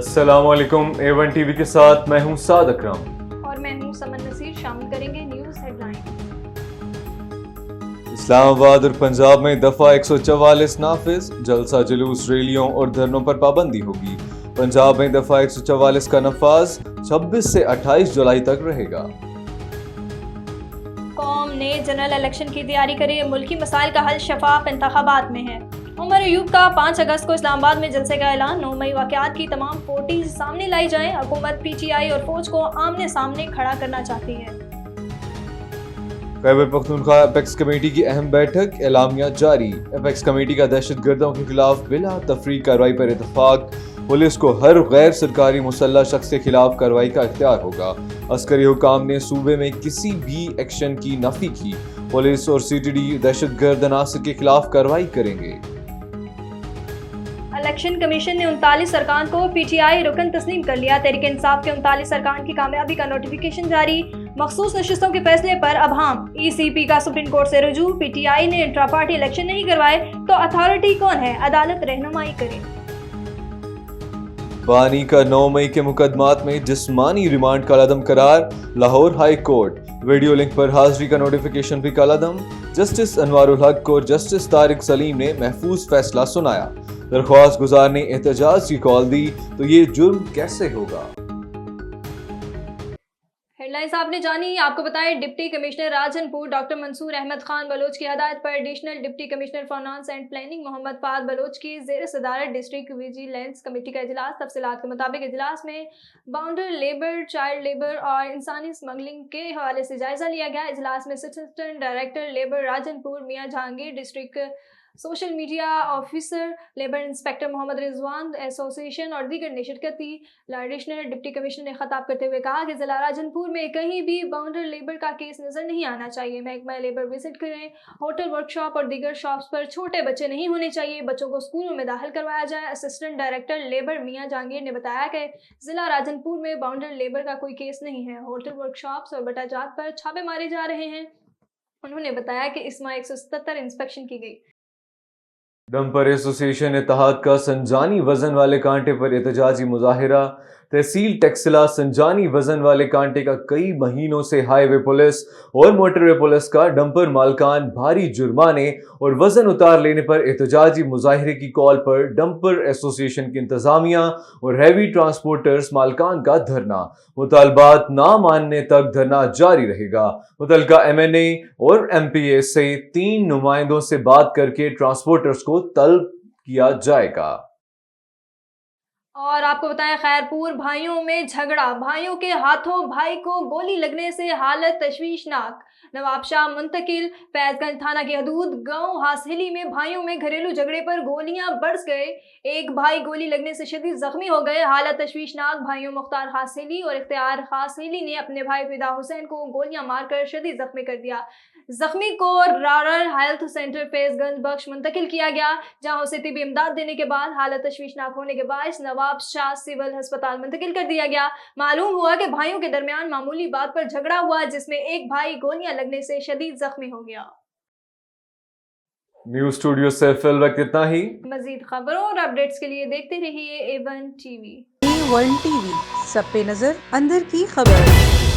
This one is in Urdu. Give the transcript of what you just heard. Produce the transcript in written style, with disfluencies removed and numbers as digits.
السلام علیکم، A1 ٹی وی کے ساتھ میں ہوں سعد اکرم اور میں ہوں سمن نصیر. شامل کریں گے نیوز ہیڈ لائن. اسلام آباد اور پنجاب میں دفعہ 144 نافذ، جلسہ جلوس ریلیوں اور دھرنوں پر پابندی ہوگی. پنجاب میں دفعہ 144 کا نفاذ 26 سے 28 جولائی تک رہے گا. قوم نے جنرل الیکشن کی تیاری کری، ملکی مسائل کا حل شفاف انتخابات میں ہے. عمر ایوب کا 5 اگست کو اسلام آباد میں جلسے کا اعلان. 9 مئی واقعات کی تمام فوٹیز سامنے لائی جائیں. حکومت پی ٹی آئی اور فوج کو آمنے سامنے کھڑا کرنا چاہتی ہے. خیبر پختونخوا اپیکس کمیٹی کی اہم بیٹھک، اعلامیہ جاری. اپیکس کمیٹی کا دہشت گردوں کے خلاف بلا تفریق کارروائی پر اتفاق. پولیس کو ہر غیر سرکاری مسلح شخص کے خلاف کارروائی کا اختیار ہوگا. عسکری حکام نے صوبے میں کسی بھی ایکشن کی نفی کی. پولیس اور سی ٹی ڈی دہشت گرد عناصر کے خلاف کارروائی کریں گے. الیکشن کمیشن نے 39 ارکان کو پی ٹی آئی رکن تسلیم کر لیا. تحریک انصاف کے 39 ارکان کی کامیابی کا نوٹیفیکیشن جاری. مخصوص نشستوں کے فیصلے پر ابہام. ای سی پی کا سپریم کورٹ سے رجوع. پی ٹی آئی نے انٹرا پارٹی الیکشن نہیں کروائے تو اتھارٹی کون ہے؟ عدالت رہنمائی کرے. بانی کا 9 مئی کے مقدمات میں جسمانی ریمانڈ کالعدم قرار. Lahore high court. Video link پر حاضری کا نوٹیفیکیشن بھی کالعدم. جسٹس انوار الحق اور جسٹس طارق سلیم نے محفوظ فیصلہ سنایا. درخواست گزار نے احتجاج کی کال دی تو یہ جرم کیسے ہوگا؟ ہیڈ لائنز آپ نے جانی. آپ کو بتائیں deputy commissioner Rajanpur doctor Mansoor Ahmad Khan Baloch کی ہدایت پر additional deputy commissioner finance and planning Muhammad Fahad Baloch کی زیر صدارت ڈسٹرکٹ ویجیلنس کمیٹی کا اجلاس. تفصیلات کے مطابق اجلاس میں باؤنڈر لیبر، چائلڈ لیبر اور انسانی اسمگلنگ کے حوالے سے جائزہ لیا گیا. اجلاس میں assistant director labour Rajanpur Mian Jahangir, district social media officer labour inspector Muhammad Rizwan association اور دیگر نے شرکت کی. ایڈیشنل ڈپٹی کمشنر نے خطاب کرتے ہوئے کہا کہ ضلع راجن پور میں کہیں بھی باؤنڈر لیبر کا کیس نظر نہیں آنا چاہیے. محکمہ لیبر وزٹ کریں. ہوٹل، ورک شاپ اور دیگر شاپس پر چھوٹے بچے نہیں ہونے چاہیے. بچوں کو اسکولوں میں داخل کروایا جائے. اسسٹنٹ ڈائریکٹر لیبر میاں جہانگیر نے بتایا کہ ضلع راجن پور میں باؤنڈر لیبر کا کوئی کیس نہیں ہے. ہوٹل، ورک شاپس اور بٹا جات پر چھاپے مارے جا رہے ہیں. انہوں نے بتایا کہ اس ماہ 177 انسپیکشن کی گئی. ڈمپر ایسوسی ایشن اتحاد کا سنجانی وزن والے کانٹے پر احتجاجی مظاہرہ. تحصیل ٹیکسلا سنجانی وزن والے کانٹے کا کئی مہینوں سے ہائی وے پولیس اور موٹر وے پولیس کا ڈمپر مالکان بھاری جرمانے اور وزن اتار لینے پر احتجاجی مظاہرے کی کال پر ڈمپر ایسوسی ایشن کی انتظامیہ اور ہیوی ٹرانسپورٹرز مالکان کا دھرنا. مطالبات نہ ماننے تک دھرنا جاری رہے گا. متعلقہ ایم این اے اور ایم پی اے سے 3 نمائندوں سے بات کر کے ٹرانسپورٹرز کو طلب کیا جائے گا. اور آپ کو بتائیں خیرپور بھائیوں میں جھگڑا. بھائیوں کے ہاتھوں بھائی کو گولی لگنے سے حالت تشویشناک. نواب شاہ منتقل. فیض گنج تھانہ کی حدود گاؤں ہاسہلی میں بھائیوں میں گھریلو جھگڑے پر گولیاں برس گئے. ایک بھائی گولی لگنے سے شدید زخمی ہو گئے. حالت تشویشناک. بھائیوں مختار ہاسہلی اور اختیار ہاسہلی نے اپنے بھائی فدا حسین کو گولیاں مار کر شدید زخمی کر دیا. زخمی کو رارر ہیلتھ سینٹر فیض گنج بخش منتقل کیا گیا، جہاں اسے طبی امداد دینے کے بعد حالت تشویشناک ہونے کے باعث نواب شاہ سول ہسپتال منتقل کر دیا گیا. معلوم ہوا کہ بھائیوں کے درمیان معمولی بات پر جھگڑا ہوا، جس میں ایک بھائی گولیاں لگنے سے شدید زخمی ہو گیا. نیوز اسٹوڈیو سے فی الوقت اتنا ہی. مزید خبروں اور اپڈیٹس کے لیے دیکھتے رہیے A1 T V. A1 T V, سب پہ نظر، اندر کی خبر.